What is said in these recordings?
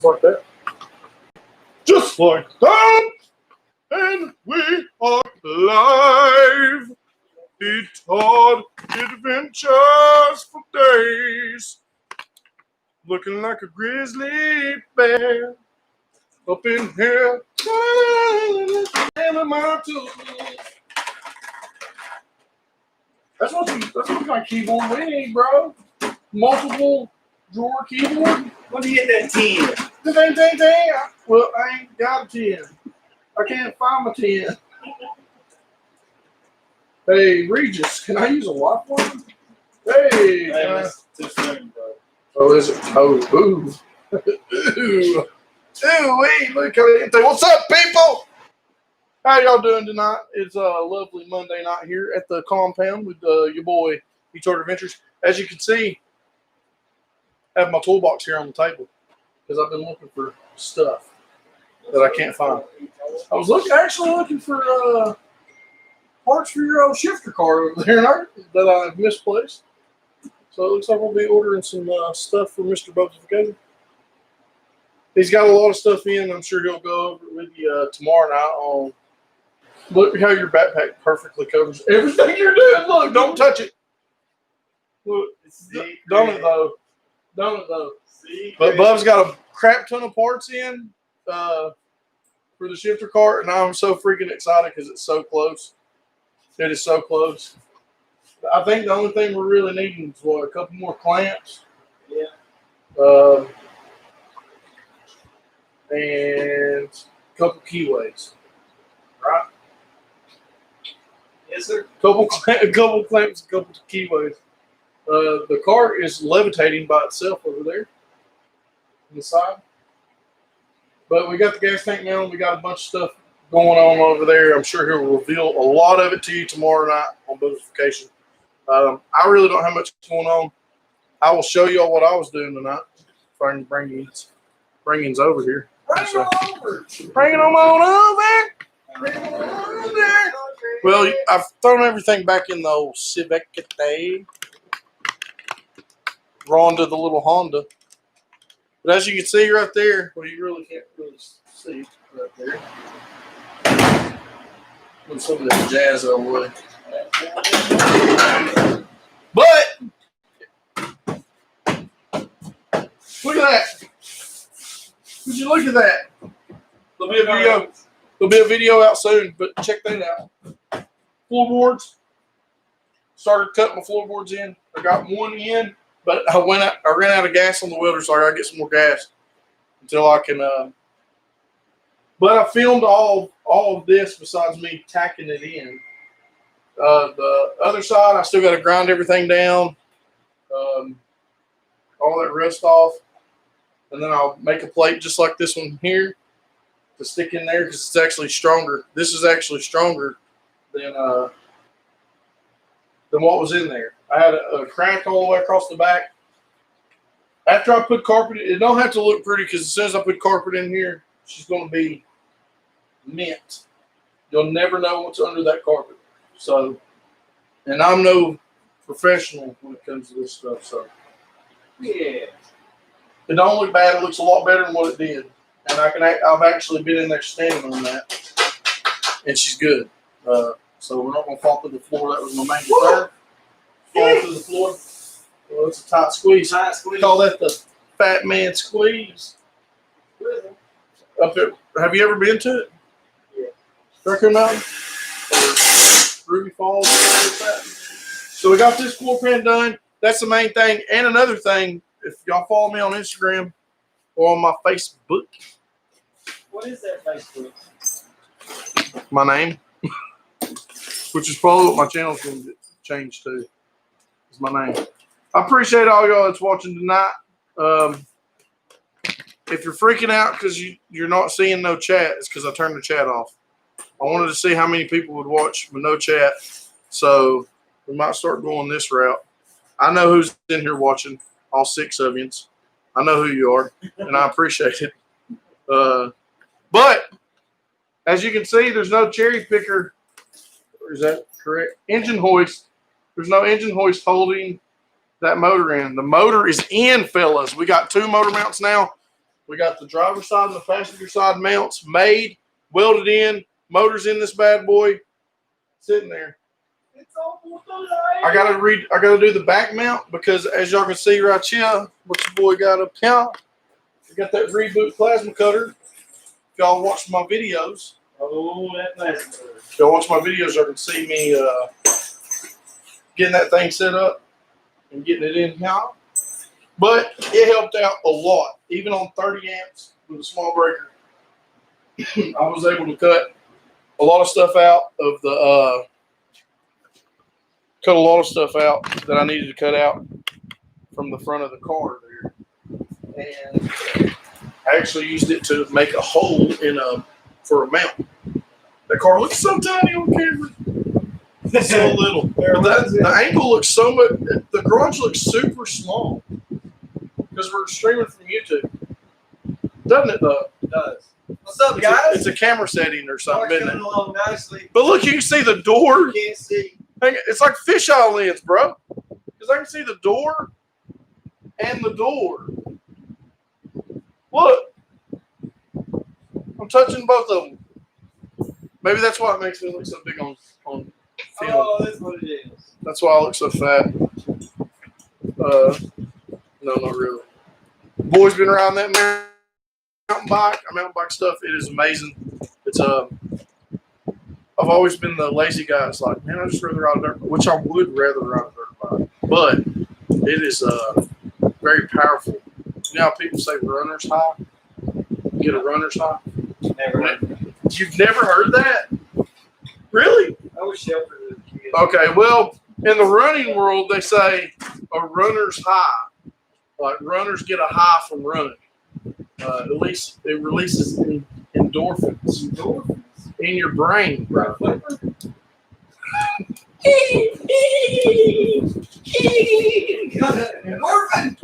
Like that. Just like that. And we are live. He taught adventures for days. Looking like a grizzly bear. Up in here. That's what kind of keyboard we need, bro. Multiple drawer keyboard. Let me get that 10. Ding. Well, I ain't got a 10. I can't find my 10. Hey, Regis, can I use a lock one? Hey, That's too soon, bro. oh, is it? Oh, ooh. Ooh. Wait, look at it. What's up, people? How y'all doing tonight? It's a lovely Monday night here at the compound with your boy, Tard Adventures. As you can see, I have my toolbox here on the table because I've been looking for stuff that I can't find. I was actually looking for parts for your old shifter car over there that I've misplaced. So it looks like we'll be ordering some stuff for Mr. Boatification. He's got a lot of stuff in. I'm sure he'll go over it with you tomorrow night on. Look how your backpack perfectly covers everything you're doing. Look, don't touch it. Look, don't it though. But Bub's got a crap ton of parts in for the shifter cart, and I'm so freaking excited because it's so close. It is so close. I think the only thing we're really needing is a couple more clamps. Yeah. And a couple keyways. Right? Yes, sir. A couple clamps, a couple keyways. The cart is levitating by itself over there on the side. But we got the gas tank now, and we got a bunch of stuff going on over there. I'm sure he'll reveal a lot of it to you tomorrow night on Boatification. I really don't have much going on. I will show you all what I was doing tonight. If I can bring yous over here. Bring it on over. Bring it on over. Well, I've thrown everything back in the old Civic today. Ronda, the little Honda. But as you can see right there, well, you really can't really see right there. With some of that jazz out of the way. But look at that. Would you look at that? There'll be a video out soon, but check that out. Floorboards. Started cutting my floorboards in. I got one in, but I ran out of gas on the welder, so I gotta get some more gas until I can but I filmed all of this besides me tacking it in. The other side, I still got to grind everything down, all that rust off, and then I'll make a plate just like this one here to stick in there because it's actually stronger. This is actually stronger than what was in there. I had a crack all the way across the back. After I put carpet, it don't have to look pretty because as soon as I put carpet in here, she's going to be mint. You'll never know what's under that carpet. So, and I'm no professional when it comes to this stuff. So, Yeah. it don't look bad. It looks a lot better than what it did. And I've actually been in there standing on that, and she's good. So we're not gonna fall through the floor. That was my main concern. Fall through the floor. Well, it's a tight squeeze. Tight squeeze. Call that the fat man squeeze. Up there. Have you ever been to it? Yeah. Raccoon Mountain? Or Ruby Falls? Like that. So we got this floor plan done. That's the main thing. And another thing, if y'all follow me on Instagram or on my Facebook. What is that Facebook? My name. Which is probably what my channel's going to change to. Is my name. I appreciate all y'all that's watching tonight. If you're freaking out because you're not seeing no chat, it's because I turned the chat off. I wanted to see how many people would watch with no chat. So we might start going this route. I know who's in here watching, all 6 of you. I know who you are, and I appreciate it. But as you can see, there's no cherry picker. Is that correct? Engine hoist. There's no engine hoist holding that motor in. The motor is in, fellas. We got 2 motor mounts now. We got the driver's side and the passenger side mounts made, welded in, motors in this bad boy, sitting there. It's almost alive. I gotta do the back mount because as y'all can see right here, what your boy got up here. We got that reboot plasma cutter. If y'all watch my videos, Oh, that plastic. if y'all watch my videos, y'all can see me getting that thing set up and getting it in here. But it helped out a lot, even on 30 amps with a small breaker. I was able to cut a lot of stuff out of the cut a lot of stuff out that I needed to cut out from the front of the car there, and I actually used it to make a hole for a mount. The car looks so tiny on camera, so little. But the angle looks so much. The garage looks super small because we're streaming from YouTube, doesn't it? Though It does. What's up, guys? it's a camera setting or something, isn't Coming it? along nicely. But look, you can see the door. You can't see. It's like fisheye lens, bro. Because I can see the door and the door. Look. I'm touching both of them. Maybe that's why it makes me look so big on film. Oh, that's what it is. That's why I look so fat. No, not really. Boy's been around that mountain bike stuff. It is amazing. It's I've always been the lazy guy. It's like, man, I just rather ride a dirt bike, which I would rather ride a dirt bike. But it is very powerful. You know how people say runner's high? Get a runner's high? Never. You've never heard that? Really? I was sheltered as a kid. Okay, well, in the running world, they say a runner's high. Like runners get a high from running. At least it releases endorphins in your brain, bro. Endorphin!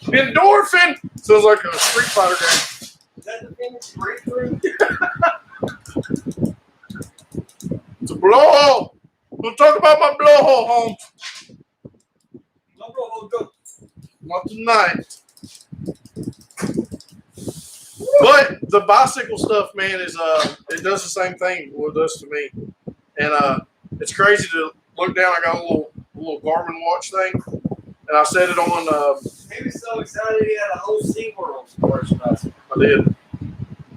Endorphin sounds like a Street Fighter game. Is that the thing that's breakthrough? It's a blowhole. We'll talk about my blowhole, home. No, bro, go. Not tonight. But the bicycle stuff, man, is it does the same thing what it does to me. And it's crazy to look down. I got a little Garmin watch thing, and I set it on. He was so excited he had a whole SeaWorld first bicycle. I did.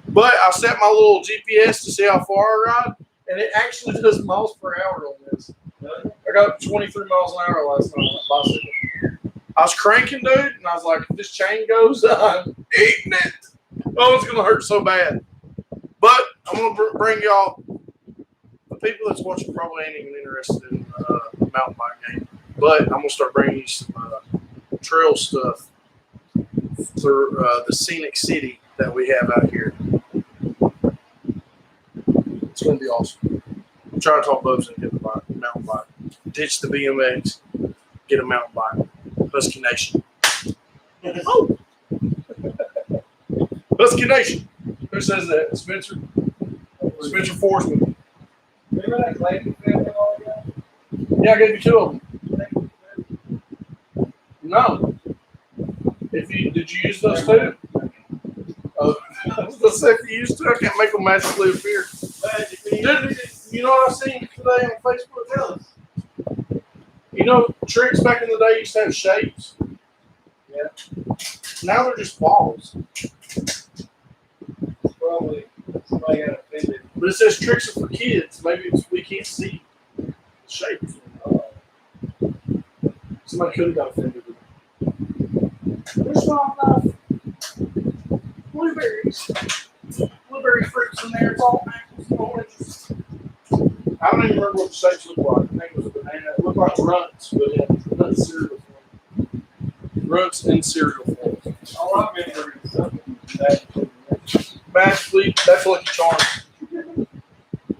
But I set my little GPS to see how far I ride, and it actually does miles per hour on this. I got up to 23 miles an hour last night on that bicycle. I was cranking, dude, and I was like, if this chain goes, I'm eating it. Oh, it's going to hurt so bad. But I'm going to bring y'all, the people that's watching probably ain't even interested in mountain bike game, but I'm going to start bringing you some trail stuff through the scenic city that we have out here. It's going to be awesome. I'm trying to talk Bubs and get the mountain bike. Ditch the BMX, get a mountain bike. Husky Nation. Oh. Husky Nation. Who says that? Spencer? Spencer Forsman. Remember that Clayton family all ago? Yeah, I gave you two of them. No. Did you use those two? I was gonna say if you used to, I can't make them magically appear. Dude, you know what I seen today on Facebook? Tell us. You know, tricks back in the day used to have shapes. Yeah. Now they're just balls. Probably somebody got offended. But it says tricks are for kids. Maybe we can't see the shapes. Somebody could have got offended with it. There's not enough blueberries. Blueberry fruits in there. It's all apples and oranges. I don't even remember what the shapes look like. I think it was a banana. It looked like runts, but in nut cereal form. Runts in cereal form. All I remember is something that Magically, that's Lucky Charms.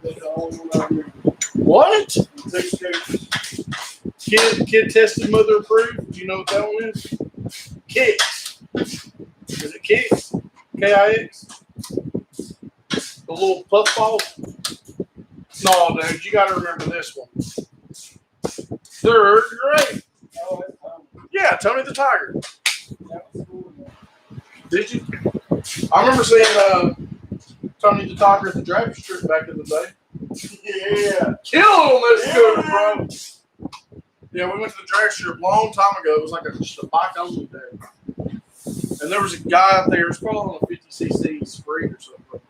that's the only one I remember. What? Six straight. Kid tested, mother approved. Do you know what that one is? Kix. Is it Kix? Kix? The little puff balls? No, dude, you got to remember this one. They're great. Oh, that's Yeah, Tony the Tiger. that was cool. Did you? I remember seeing Tony the Talker at the drag strip back in the day. Yeah. Kill on this scooter, bro. Yeah, we went to the drag strip a long time ago. It was like just a bike only day. And there was a guy out there, it was probably on a 50cc Spree or something.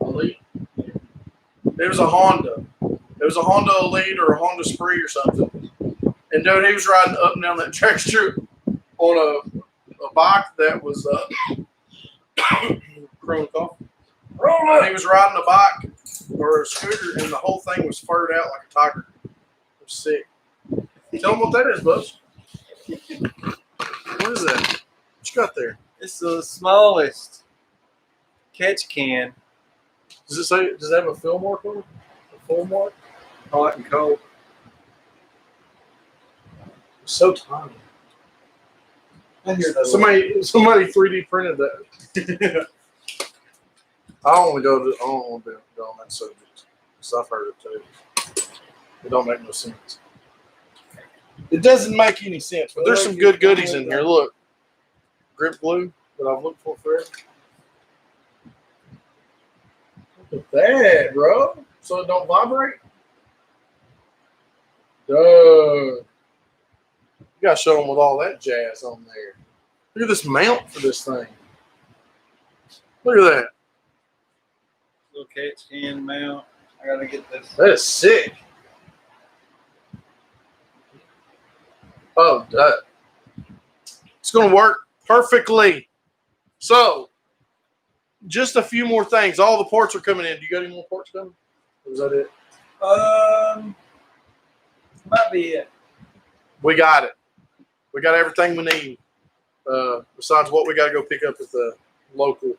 Elite. It was a Honda. It was a Honda Elite or a Honda Spree or something. And dude, he was riding up and down that drag strip on a bike that was Chrome coffee. And he was riding a bike or a scooter, and the whole thing was furred out like a tiger. It was sick. Tell him what that is, Buzz. What is that? What you got there? It's the smallest catch can. Does it say? Does it have a fill mark on it? A full mark? Hot and cold. It's so tiny. I hear that. Somebody 3D printed that. I don't want to go on that subject because I've heard it too. It don't make no sense. It doesn't make any sense, but there's some good goodies in here. Look, grip glue that I've looked for forever. Look at that, bro. So it don't vibrate. Duh. You gotta show them with all that jazz on there. Look at this mount for this thing. Look at that. Little catch can mount. I gotta get this. That is sick. Oh, duh. It's going to work perfectly. So, just a few more things. All the parts are coming in. Do you got any more parts coming? Or is that it? Might be it. We got it. We got everything we need. Besides what we got to go pick up at the local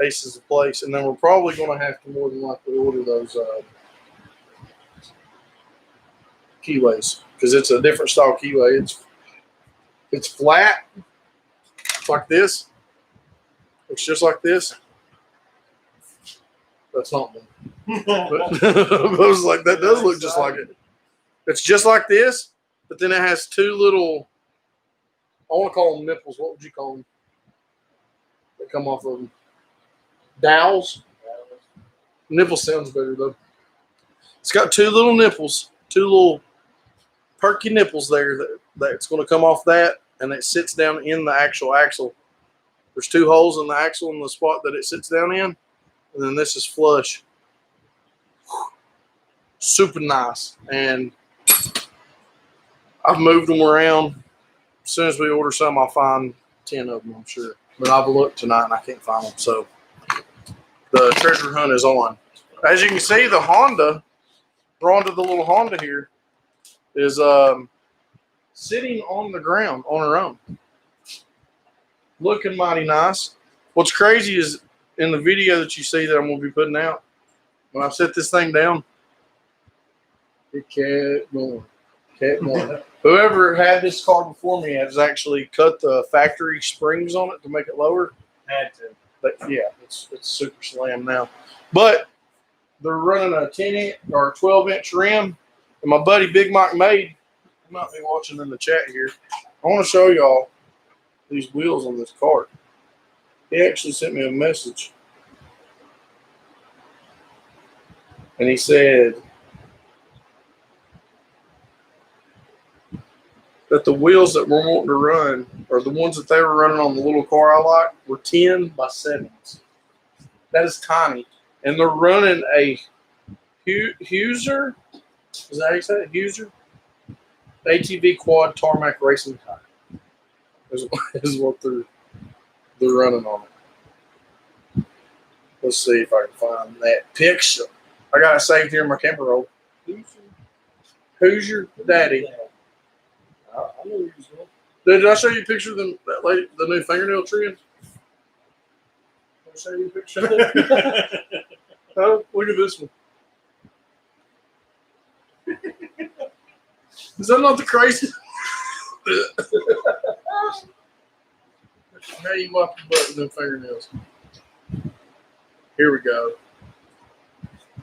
Aces of Place. And then we're probably going to have to more than likely order those keyways. Because it's a different style keyway. It's flat, like this. Looks just like this. That's not one. But I was like, that does look just like it. It's just like this, but then it has two little, I want to call them nipples. What would you call them? That come off of them. Dowels. Nipple sounds better, though. It's got two little nipples, two little perky nipples there that's going to come off that, and it sits down in the actual axle. There's two holes in the axle in the spot that it sits down in, and then this is flush. Super nice. And I've moved them around. As soon as we order some, I'll find 10 of them, I'm sure. But I've looked tonight, and I can't find them. So the treasure hunt is on. As you can see, the Honda, we're onto the little Honda here, is sitting on the ground on her own. Looking mighty nice. What's crazy is in the video that you see that I'm going to be putting out, when I set this thing down, it kept going. Kept going. Whoever had this car before me has actually cut the factory springs on it to make it lower. Had to. But yeah, it's super slam now. But they're running a 10-inch or 12-inch rim. And my buddy Big Mike Made, he might be watching in the chat here. I want to show y'all these wheels on this car. He actually sent me a message. And he said that the wheels that we're wanting to run, or the ones that they were running on the little car I like, were 10 by 7s. That is tiny. And they're running a Huser. Is that how you say it? Huser? ATV quad tarmac racing tire. Is what they're running on it. Let's see if I can find that picture. I got it saved here in my camera roll. Who's your daddy? I know where he's going. Did I show you a picture of the new fingernail trim? Did I show you a picture of that? Oh, look at this one. Is that not the craziest? How you wipe your butt with them fingernails? Here we go.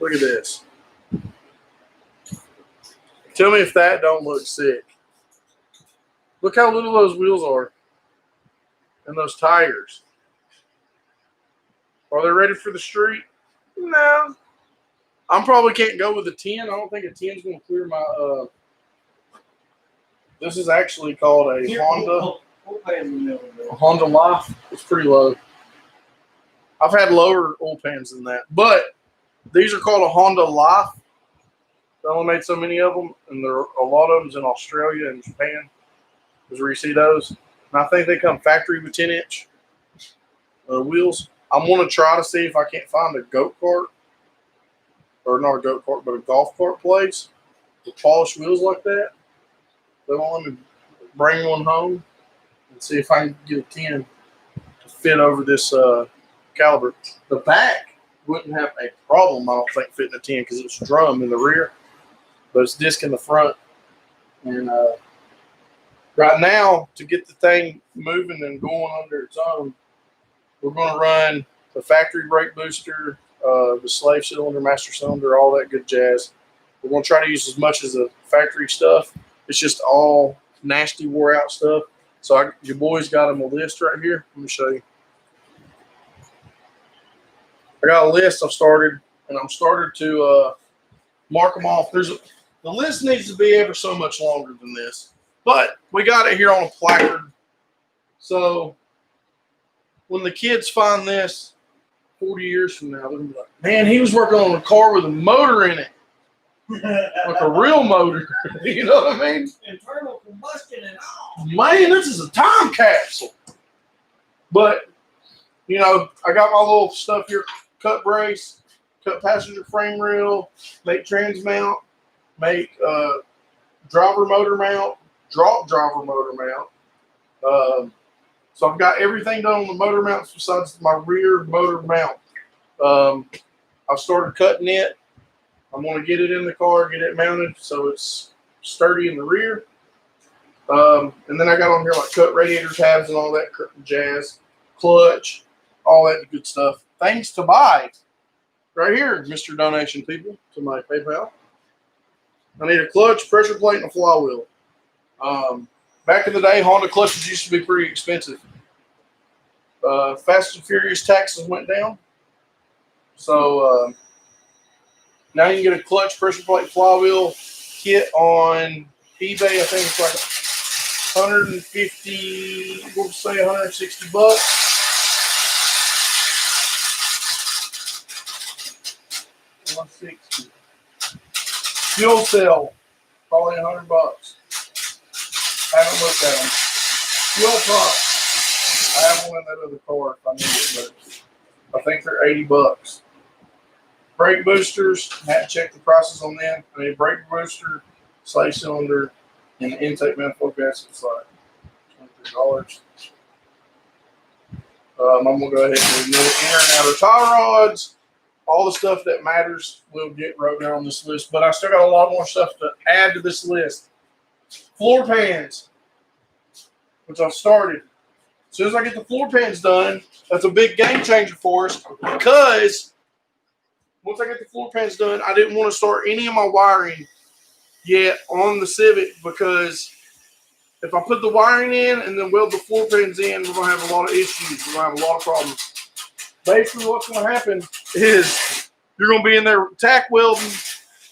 Look at this. Tell me if that don't look sick. Look how little those wheels are. And those tires. Are they ready for the street? No. I probably can't go with a 10. I don't think a 10 is going to clear my. This is actually called a Honda. A Honda Life. It's pretty low. I've had lower oil pans than that, but these are called a Honda Life. They only made so many of them, and there are a lot of them in Australia and Japan. Is where you see those. And I think they come factory with 10-inch wheels. I'm going to try to see if I can't find a go-kart, or not a go-kart, but a golf cart place with polished wheels like that. They won't let me bring one home and see if I can get a 10 to fit over this caliber. The back wouldn't have a problem, I don't think, fitting a 10 because it's drum in the rear, but it's disc in the front. And right now, to get the thing moving and going under its own, we're going to run the factory brake booster, the slave cylinder, master cylinder, all that good jazz. We're going to try to use as much as the factory stuff. It's just all nasty, wore out stuff. So your boys got them a list right here. Let me show you. I got a list I've started, and I'm started to mark them off. The list needs to be ever so much longer than this, but we got it here on a placard. So when the kids find this 40 years from now, they're going to be like, man, he was working on a car with a motor in it. Like a real motor. You know what I mean? Internal combustion and all. Man, this is a time capsule. But, you know, I got my little stuff here. Cut brace, cut passenger frame rail, make trans mount, make driver motor mount, drop driver motor mount. So I've got everything done on the motor mounts besides my rear motor mount. I've started cutting it. I'm going to get it in the car, get it mounted so it's sturdy in the rear. And then I got on here like cut radiator tabs and all that jazz, clutch, all that good stuff. Things to buy right here, Mr. Donation people, to my PayPal. I need a clutch, pressure plate, and a flywheel. Back in the day, Honda clutches used to be pretty expensive. Fast and Furious taxes went down. So now you can get a clutch, pressure plate, flywheel kit on eBay. I think it's like 150, we'll say 160 bucks. $160. Fuel cell, probably 100 bucks. Haven't looked at them. Fuel pump, I have one in that other car if I need it, but I think they're 80 bucks. Brake boosters, I had to check the prices on them. I need a brake booster, slave cylinder, and the intake manifold gasket. It's like $23. I'm going to go ahead and remove inner and outer tie rods. All the stuff that matters will get wrote down on this list, but I still got a lot more stuff to add to this list. Floor pans, which I've started. As soon as I get the floor pans done, that's a big game changer for us because once I get the floor pans done, I didn't want to start any of my wiring yet on the Civic because if I put the wiring in and then weld the floor pans in, we're going to have a lot of issues. We're going to have a lot of problems. Basically, what's going to happen is you're going to be in there tack welding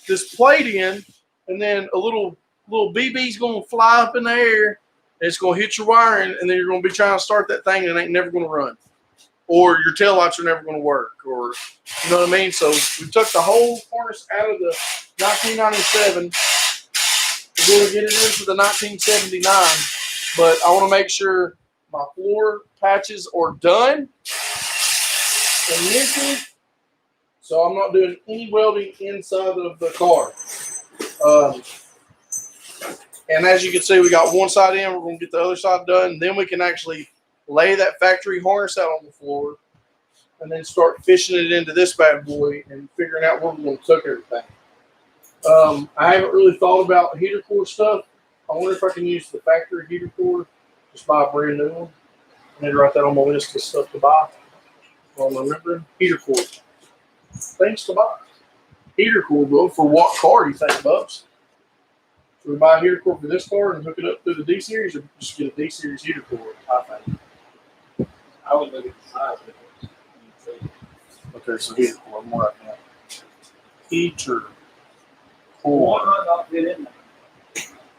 this plate in, and then a little BB's going to fly up in the air, and it's going to hit your wiring, and then you're going to be trying to start that thing, and it ain't never going to run. Or your taillights are never going to work, or you know what I mean? So we took the whole harness out of the 1997. We're going to get it into the 1979, but I want to make sure my floor patches are done and missing, so I'm not doing any welding inside of the car. And as you can see, we got one side in. We're going to get the other side done. Then we can actually lay that factory harness out on the floor and then start fishing it into this bad boy and figuring out where we're going to cook everything. I haven't really thought about heater core stuff. I wonder if I can use the factory heater core, just buy a brand new one. I need to write that on my list of stuff to buy. I'm remembering heater core. Things to buy. Heater core, bro. For what car do you think, Bubs? Should we buy a heater core for this car and hook it up through the D series, or just get a D series heater core? I think. I would look at the size of it. Okay, so here's one more right now. Heater Why core. not fit in there?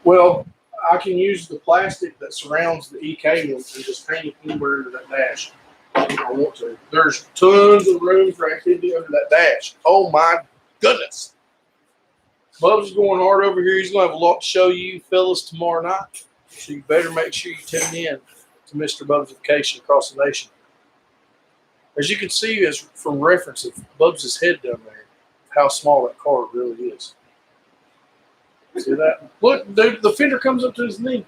Well, I can use the plastic that surrounds the E cable and just hang it anywhere under that dash if I want to. There's tons of room for activity under that dash. Oh my goodness. Bub's going hard over here. He's going to have a lot to show you fellas tomorrow night. So you better make sure you tune in to Mr. Bub's Vacation across the nation. As you can see, as from reference of Bubs' head down there, how small that car really is. See that? Look, dude, the fender comes up to his knee.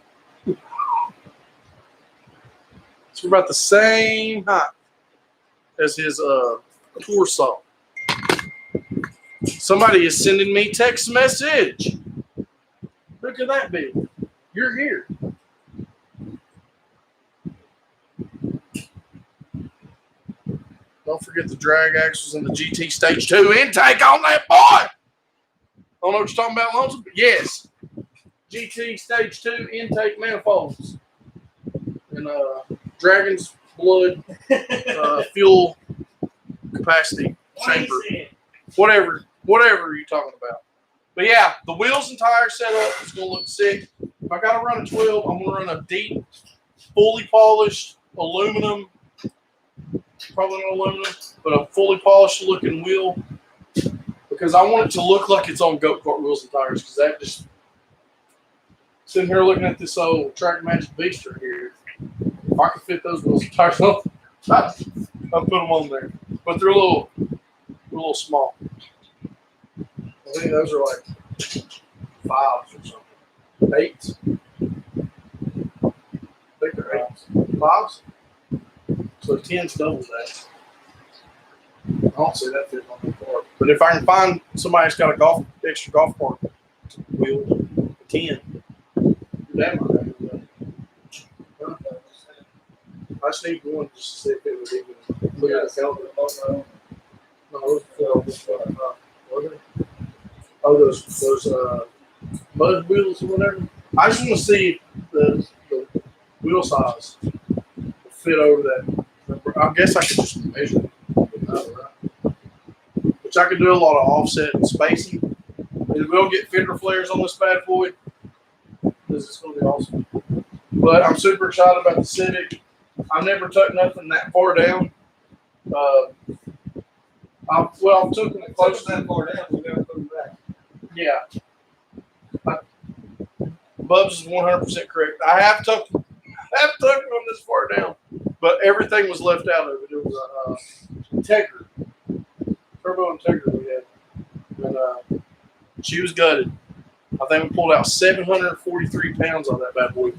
It's about the same height as his torso. Somebody is sending me text message. Look at that big. You're here. Don't forget the drag axles and the GT Stage 2 intake on that boy. I don't know what you're talking about, Lonesome, but yes. GT Stage 2 intake manifolds. And Dragon's Blood fuel capacity chamber. Whatever you're talking about. But yeah, the wheels and tires set up is going to look sick. If I got to run a 12, I'm going to run a deep, fully polished aluminum. Probably not aluminum, but a fully polished looking wheel because I want it to look like it's on go-kart wheels and tires because that just sitting here looking at this old Track Magic Beast right here. If I could fit those wheels and tires on, I'll put them on there. But they're a little small. I think those are like 5s or something. 8s. I think they're 8s. 5s? So 10's double that. I don't see that fitting on the car. But if I can find somebody that's got a extra golf cart wheel, 10, that might have it. I just need one just to see if it would even look at the calendar. No, those mud wheels or whatever. I just want to see the wheel size fit over that. I guess I could just measure it. Which I could do a lot of offset and spacing. And we'll get fender flares on this bad boy. This is going to be awesome. But I'm super excited about the Civic. I've never took nothing that far down. I've taken it close to that far down. We got to put it back. Yeah. Bubs is 100% correct. I have took them this far down, but everything was left out of it. It was Integra, turbo Integra we had, and she was gutted. I think we pulled out 743 pounds on that bad boy,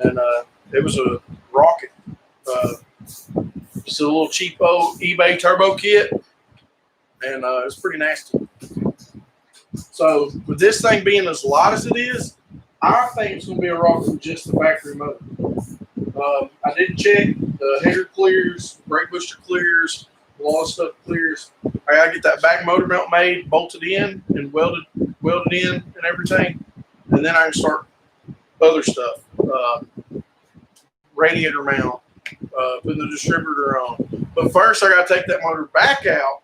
and it was a rocket. Just a little cheapo eBay turbo kit, and it was pretty nasty. So with this thing being as light as it is, I think it's going to be a rocket with just the factory motor. I didn't check. The header clears, brake booster clears, a lot of stuff clears. I got to get that back motor mount made, bolted in, and welded in and everything. And then I can start other stuff. Radiator mount, putting the distributor on. But first I got to take that motor back out,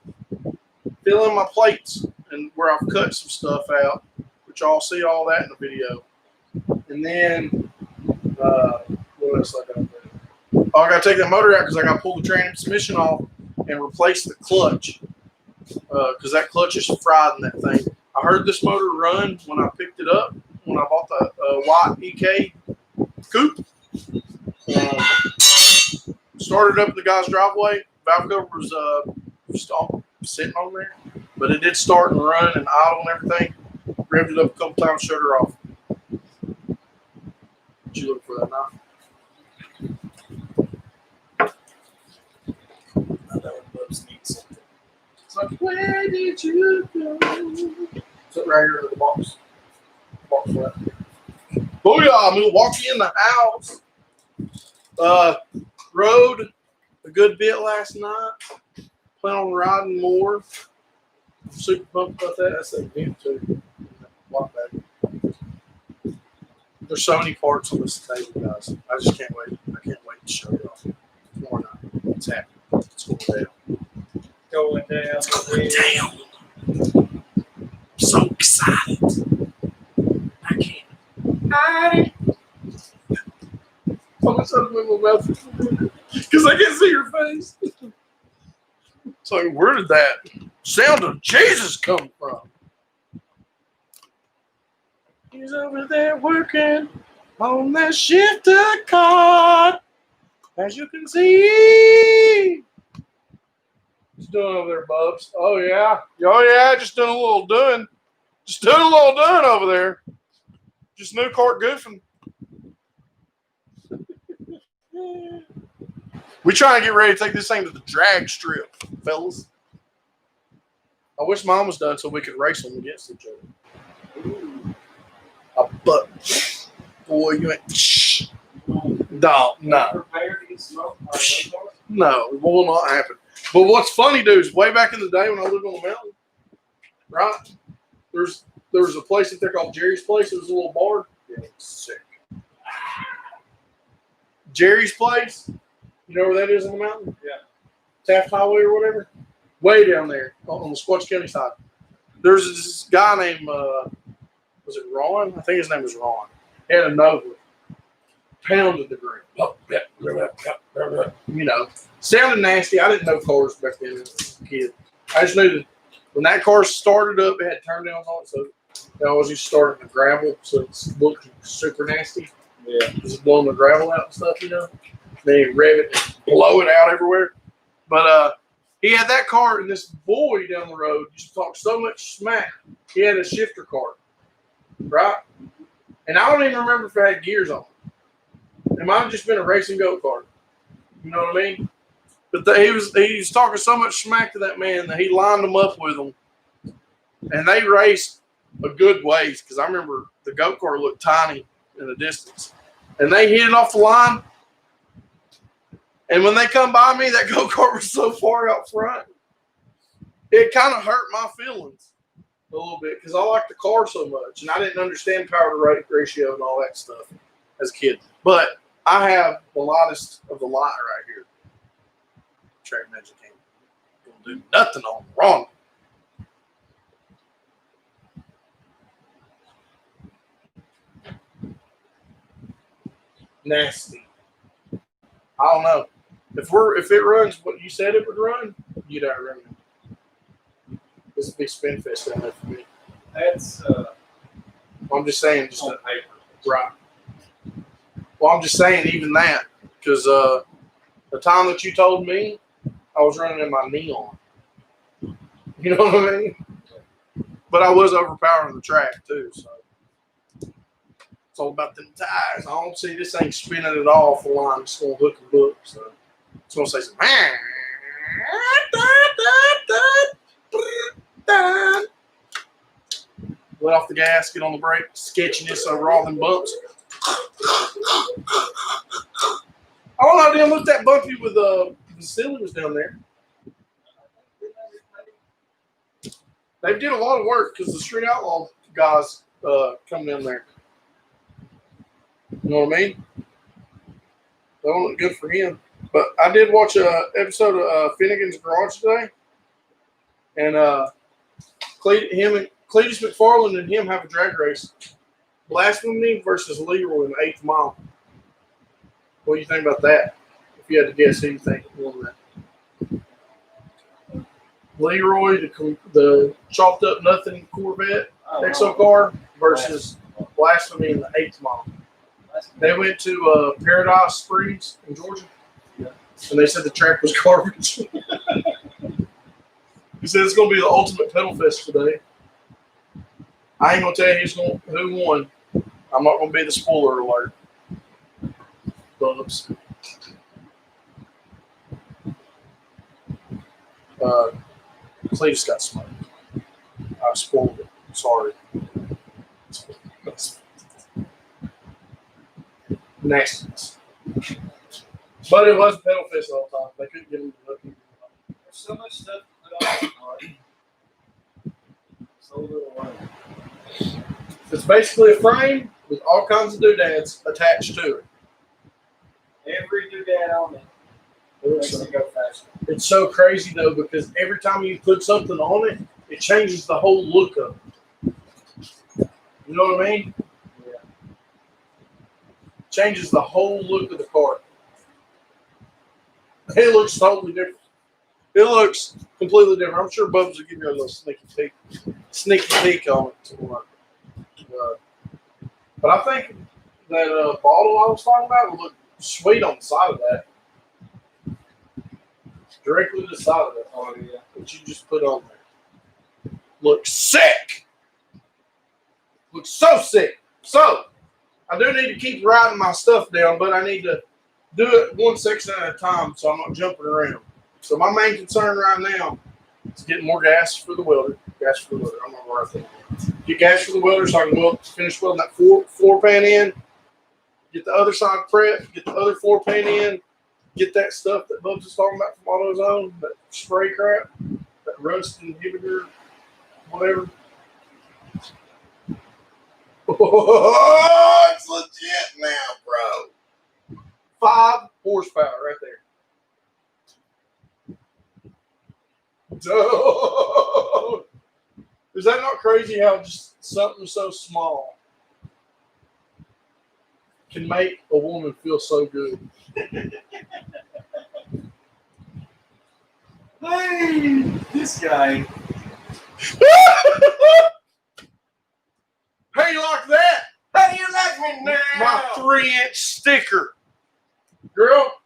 fill in my plates, and where I've cut some stuff out, which y'all see all that in the video. And then, what else I got to do? Oh, I got to take that motor out because I got to pull the transmission off and replace the clutch because that clutch is fried in that thing. I heard this motor run when I picked it up, when I bought the white EK coupe. Started up in the guy's driveway. Valve cover was just all sitting on there, but it did start and run and idle and everything. Revved it up a couple times, shut her off. What you look for that knife? I know it Bubs needs something. It's like, where did you go? It's right here in the box. Box left. Booyah, Milwaukee in the house. Rode a good bit last night. Plan on riding more. I'm super pumped about that. That's that vent too. There's so many parts on this table, guys. I just can't wait. I can't wait to show you all tomorrow night. It's happening. It's going down. going down. It's going down. I'm so excited. I can't hide it. I'm going to my mouth because I can't see your face. So where did that sound of Jesus come from? He's over there working on that shifter card. As you can see. What's doing over there, Bubs? Oh, yeah. Oh, yeah. Just doing a little doing. Just doing a little doing over there. Just new cart goofing. We trying to get ready to take this thing to the drag strip, fellas. I wish Mom was done so we could race them against each other. A butt. Boy, you ain't. Shh. No. No, it will not happen. But what's funny, dude, is way back in the day when I lived on the mountain, right? There was a place up there called Jerry's Place. It was a little bar. Yeah, it was sick. Jerry's Place. You know where that is on the mountain? Yeah. Taft Highway or whatever. Way down there on the Squatch County side. There's this guy named, was it Ron? I think his name was Ron. He had a Nova. Pounded the ground. You know, sounded nasty. I didn't know cars back then as a kid. I just knew that when that car started up, it had turn downs on it, so it always used to start in the gravel, so it looked super nasty. Yeah. Just blowing the gravel out and stuff, you know. Then you rev it and blow it out everywhere. But he had that car, and this boy down the road used to talk so much smack. He had a shifter car, right? And I don't even remember if it had gears on it. It might have just been a racing go-kart. You know what I mean? But he was talking so much smack to that man that he lined him up with him. And they raced a good ways because I remember the go-kart looked tiny in the distance. And they hit it off the line. And when they come by me, that go-kart was so far out front. It kind of hurt my feelings a little bit because I liked the car so much. And I didn't understand power to rate ratio and all that stuff as a kid. But I have the lightest of the lot right here. Track Magic ain't gonna do nothing on wrong. Nasty. I don't know. If it runs what you said it would run, you'd outrun it. This is a big spin fest down there for me. That's I'm just saying, just on paper. Right. Well, I'm just saying even that because the time that you told me, I was running in my neon. You know what I mean? But I was overpowering the track too, so it's all about them tires. I don't see this thing spinning it off the line. It's going to hook and book, so it's going to say some. Let off the gas, get on the brake, sketchiness over all them bumps. I don't know, didn't look that bumpy with the ceiling was down there. They did a lot of work because the Street Outlaw guys come down there. You know what I mean? That don't look good for him. But I did watch an episode of Finnegan's Garage today, and Cletus McFarland and him have a drag race. Blasphemy versus Leroy in the 8th mile. What do you think about that? If you had to guess who you think won that. Leroy, the chopped up nothing Corvette Exo car versus Blasphemy in the 8th mile. They went to Paradise Springs in Georgia, and they said the track was garbage. He said it's going to be the ultimate pedal fest today. I ain't going to tell you who won. I'm not going to be the spoiler alert. Bubs. Cletus got smoked. I spoiled it. Sorry. Nastiness. But it was pedal fest all the time. They couldn't get him to look. There's so much stuff to put on. So little money. It's basically a frame with all kinds of doodads attached to it. Every doodad on it. Makes it go faster. It's so crazy though because every time you put something on it, it changes the whole look of it. You know what I mean? Yeah. Changes the whole look of the car. It looks totally different. It looks completely different. I'm sure Bubs will give you a little sneaky peek on it. But I think that bottle I was talking about would look sweet on the side of that. Directly to the side of that. Oh yeah. What you just put on there. Looks sick. Looks so sick. So, I do need to keep writing my stuff down, but I need to do it one section at a time so I'm not jumping around. So my main concern right now is getting more gas for the welder. Gas for the welder. I'm gonna write that down. Get gas for the welder so I can finish welding that floor pan in. Get the other side prepped. Get the other floor pan in. Get that stuff that Bubs is talking about from AutoZone, that spray crap, that rust inhibitor, whatever. Oh, it's legit now, bro. 5 horsepower right there. Dude. Is that not crazy how just something so small can make a woman feel so good? Hey, this guy. How you like that? How do you like me now? My 3-inch sticker. Girl,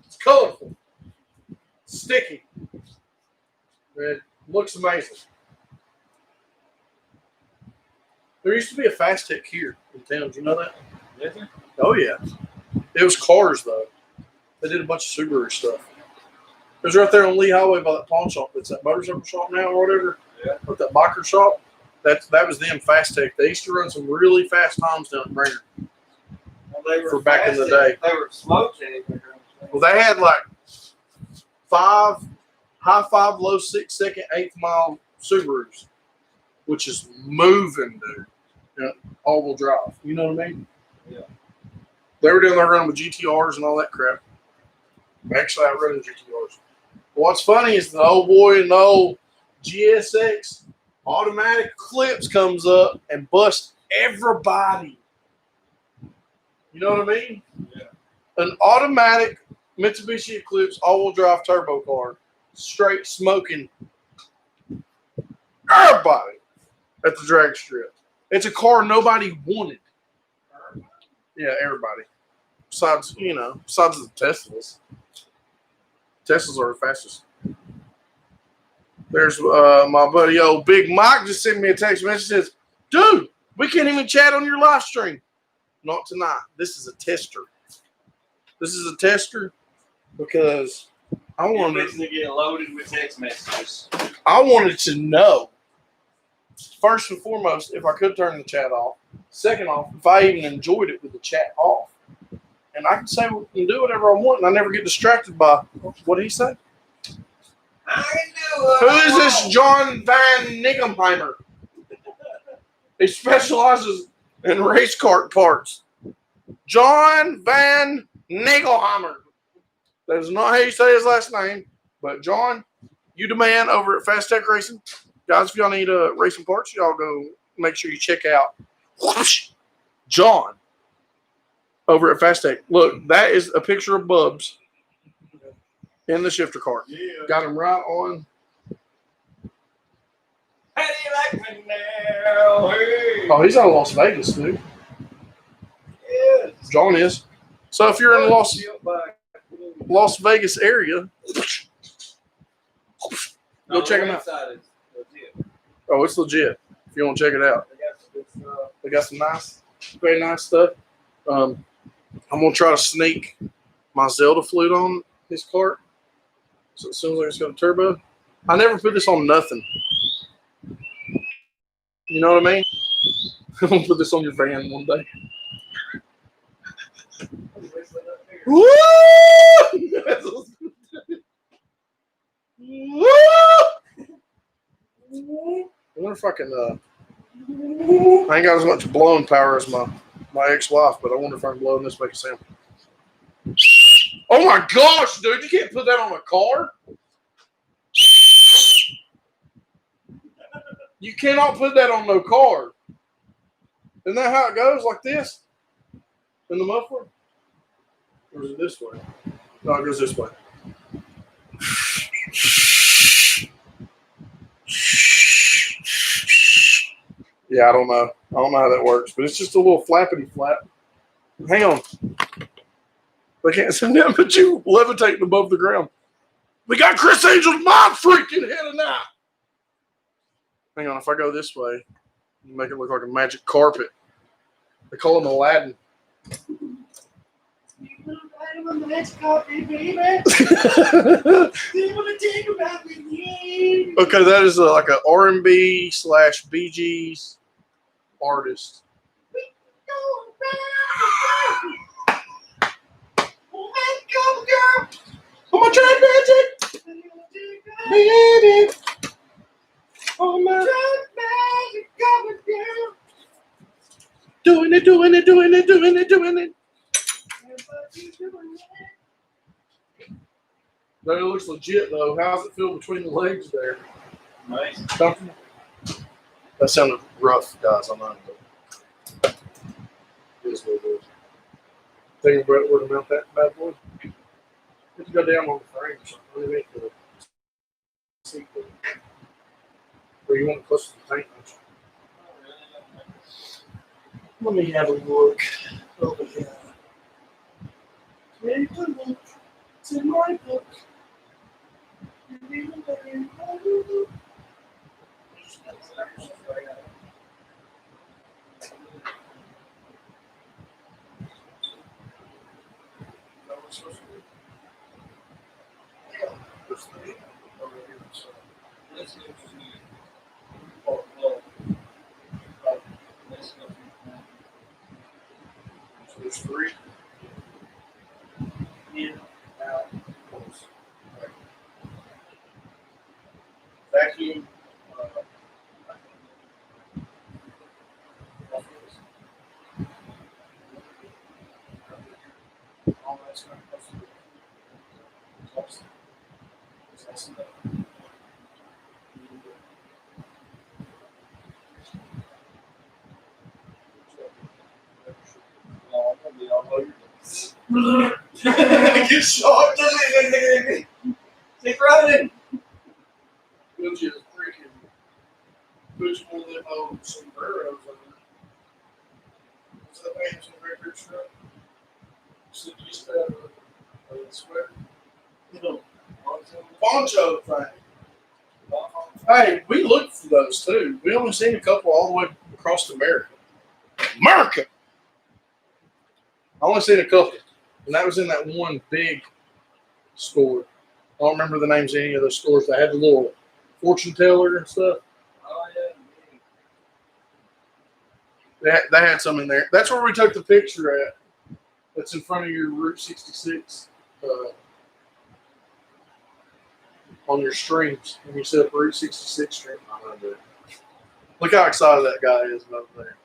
it's colorful. Sticky. It looks amazing. There used to be a Fast Tech here in town. Do you know that? Is there? Oh, yeah. It was cars, though. They did a bunch of Subaru stuff. It was right there on Lee Highway by that pawn shop. It's that motorcycle shop now or whatever. Yeah. Or that biker shop. That was them, Fast Tech. They used to run some really fast times down at Brainerd. Well, they were For back in the fast, day. They were slow tank. Well, they had like 5 high 5, low 6 second, 8th mile Subarus, which is moving, dude. You know, all-wheel drive. You know what I mean? Yeah. They were down there running with GTRs and all that crap. Actually, I run GTRs. What's funny is the old boy in the old GSX automatic clips comes up and busts everybody. You know what I mean? Yeah. An automatic Mitsubishi Eclipse all-wheel drive turbo car, straight smoking everybody at the drag strip. It's a car nobody wanted. Yeah, everybody. Besides the Teslas. Teslas are the fastest. There's my buddy old Big Mike just sent me a text message that says, dude, we can't even chat on your live stream. Not tonight. This is a tester. This is a tester because I wanted to get loaded with text messages. I wanted to know, first and foremost, if I could turn the chat off. Second off, if I even enjoyed it with the chat off. And I can say and do whatever I want, and I never get distracted by what did he say? I can do it. Who is this John Van Niggenheimer? He specializes in race cart parts. John Van Nagelheimer. That is not how you say his last name. But John, you the man over at Fast Tech Racing. Guys, if y'all need racing parts, y'all go make sure you check out John over at Fast Tech. Look, that is a picture of Bubs in the shifter cart. Yeah. Got him right on. How do you like me now? Hey. Oh, he's out of Las Vegas, dude. Yes. John is. So if you're in the Las Vegas area, go check them out. Oh, it's legit. If you want to check it out, they got some nice, very nice stuff. I'm gonna try to sneak my Zelda flute on his cart. So it seems like it's got a turbo. I never put this on nothing. You know what I mean? I'm gonna put this on your van one day. Woo! I wonder if I can. I ain't got as much blowing power as my ex-wife, but I wonder if I can blow in this, make a sound. Oh, Oh my gosh, dude! You can't put that on a car. You cannot put that on no car. Isn't that how it goes? Like this? In the muffler? Or is it this way? No, it goes this way. Yeah, I don't know. I don't know how that works, but it's just a little flappity flap. Hang on. They can't send down, but you levitating above the ground. We got Chris Angel's mom freaking head now. Hang on, if I go this way, you make it look like a magic carpet. They call him Aladdin. Okay, that is like a R&B / Bee Gees artist. Oh my track magic, baby. Oh my track magic coming down. Doing it. That looks legit though. How's it feel between the legs there? Nice. Comfortable? That sounded rough, guys. I know. But it is what it is. Think about where to mount that bad boy. If you go down on the frame or something, underneath the seat. Or you want it close to the tank, don't you? Let me have a look over here. Take a look. It's in my book. There's 3. In, out, close. Right. Vacuum. All that's not close to it. Close. That's enough. Get shot. Stick running. We'll just freaking put you one of them old sombreros on there. What's that thing from the record truck? So you used to have a sweater. Poncho thing. Hey, we looked for those too. We only seen a couple all the way across America. America! I only seen a couple. And that was in that one big store. I don't remember the names of any of those stores. They had the little fortune teller and stuff. Oh, yeah. They had some in there. That's where we took the picture at. That's in front of your Route 66 on your streams. When you set up Route 66 stream, I'm going to do it. Look how excited that guy is over there.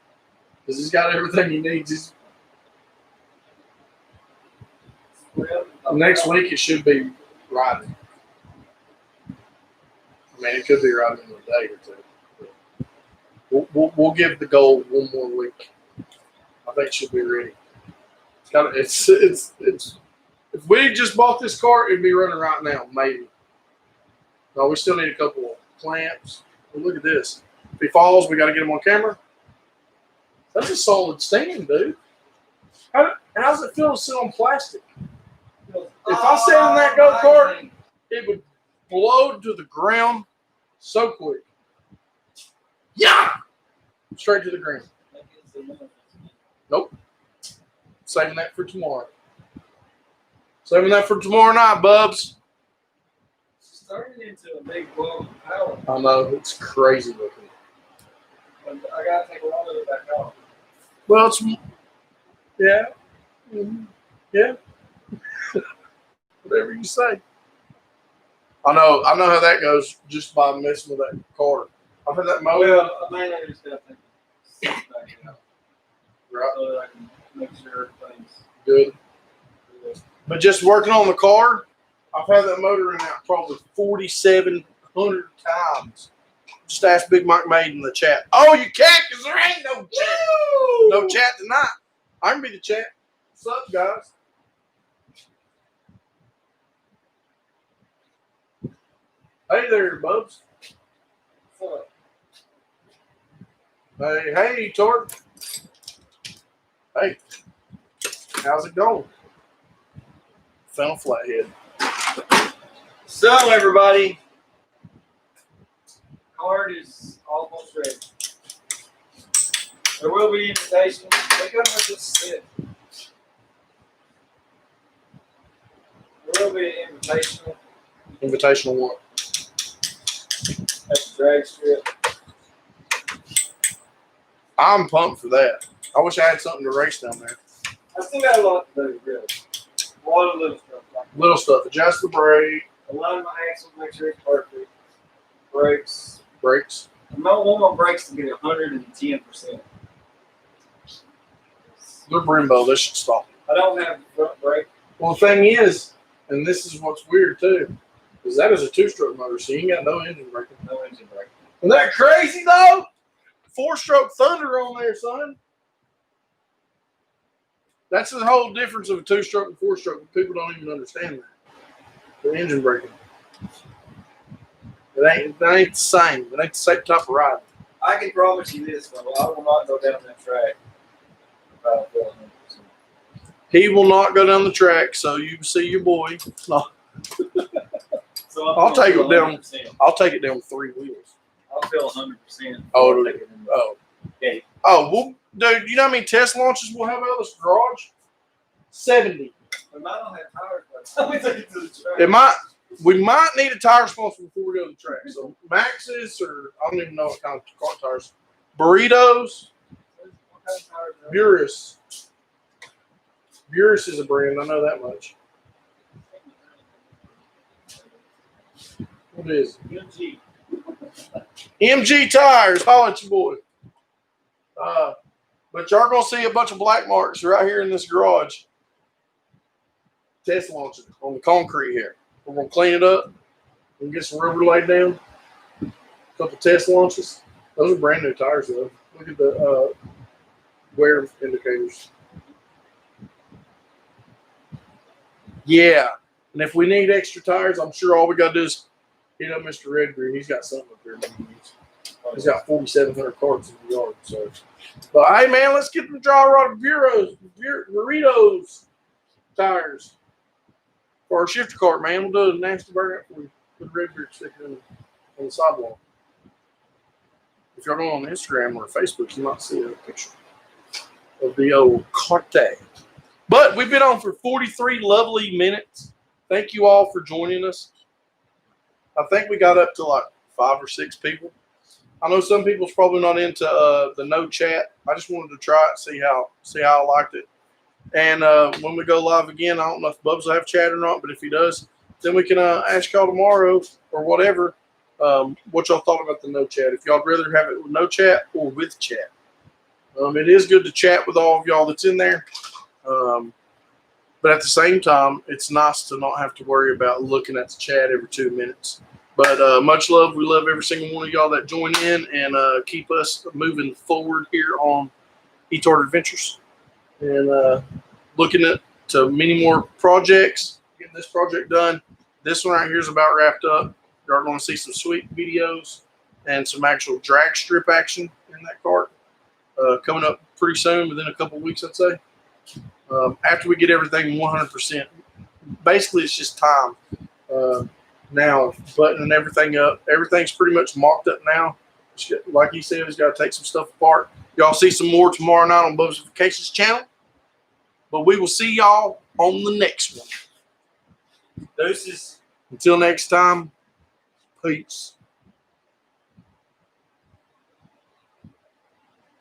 Because he's got everything he needs. Next week it should be riding. I mean, it could be riding in a day or two. We'll give the goal one more week. I think it should be ready. It's if we just bought this car, it'd be running right now, maybe. No, we still need a couple of clamps. Well, look at this. If he falls, we got to get him on camera. That's a solid stand, dude. How's it feel to sit on plastic? If I sat in that go-kart, it would blow to the ground so quick. Yeah! Straight to the ground. Nope. Saving that for tomorrow. Saving that for tomorrow night, bubs. It's turning into a big blow of power. I know, it's crazy looking. I gotta take a lot of it back off. Well, it's, yeah. Yeah. Whatever you say. I know how that goes just by messing with that car. I've had that motor. Well, I think I just gotta take it back out. Right. So that I can make sure everything's Good. But just working on the car, I've had that motor in out probably 4,700 times. Just ask Big Mike Made in the chat. Oh, you can't because there ain't no chat. Woo! No chat tonight. I can be the chat. What's up, guys? Hey there, Bubs. What's up? Hey, Tort. Hey, how's it going? Found a flathead. So, everybody, card is almost ready. There will be invitations. Look how much it's sit. There will be an invitational Invitational what? at the drag strip. I'm pumped for that. I wish I had something to race down there. I still got a lot to do, really. A lot of little stuff. Like Little stuff. Adjust the brake, align my axles, make sure it's perfect. Brakes. brakes. I don't want my brakes to get 110%. They're Brembo. They should stop. I don't have the front brake. Well, the thing is, and this is what's weird too, is that is a two-stroke motor, so you ain't got no engine braking. No engine brake. Isn't that crazy though? Four-stroke Thunder on there, son. That's the whole difference of a two-stroke and four-stroke. People don't even understand that. The engine braking. It ain't the same. It ain't the same type of ride. I can promise you this, though. I will not go down that track if I don't feel 100%. He will not go down the track, so you see your boy. No, So I'll take it down. 100%. I'll take it down with three wheels. I'll feel 100%. Oh, I'll take it in the gate. well, dude, you know how many test launches we'll have out of this garage? 70. But mine don't have tires, but let me take it to the track. We might need a tire sponsor before we go to the track. So Maxxis, or I don't even know what kind of car tires. Burritos, What kind of tires are there? Burris. Burris is a brand. I know that much. What is it? MG. MG tires. Holla at your boy. But y'all gonna see a bunch of black marks right here in this garage. Test launching on the concrete here. We're gonna clean it up and get some rubber laid down. A couple test launches. Those are brand new tires though. Look at the wear indicators. Yeah. And if we need extra tires, I'm sure all we gotta do is hit up Mr. Redgreen. He's got something up there. He's got 4,700 carts in the yard. So, but hey man, let's get the dry rod burritos tires for our shifter cart, man. We'll do a nasty burnout for you. Put the red beard sticking on the sidewalk. If you're going on Instagram or Facebook, you might see a picture of the old carte. But we've been on for 43 lovely minutes. Thank you all for joining us. I think we got up to like 5 or 6 people. I know some people's probably not into the no chat. I just wanted to try it, see how I liked it. And when we go live again, I don't know if Bubs will have chat or not, but if he does, then we can ask y'all tomorrow or whatever what y'all thought about the no chat. If y'all would rather have it with no chat or with chat. It is good to chat with all of y'all that's in there. But at the same time, it's nice to not have to worry about looking at the chat every 2 minutes. But much love. We love every single one of y'all that join in and keep us moving forward here on eTard Adventures. And looking at to many more projects, getting this project done. This one right here is about wrapped up. You're going to see some sweet videos and some actual drag strip action in that cart coming up pretty soon, within a couple of weeks, I'd say. After we get everything 100%, basically it's just time now, buttoning everything up. Everything's pretty much mocked up now. Like he said, he's got to take some stuff apart. Y'all see some more tomorrow night on Bubs Vacations channel. But we will see y'all on the next one. Deuces. Until next time, peace.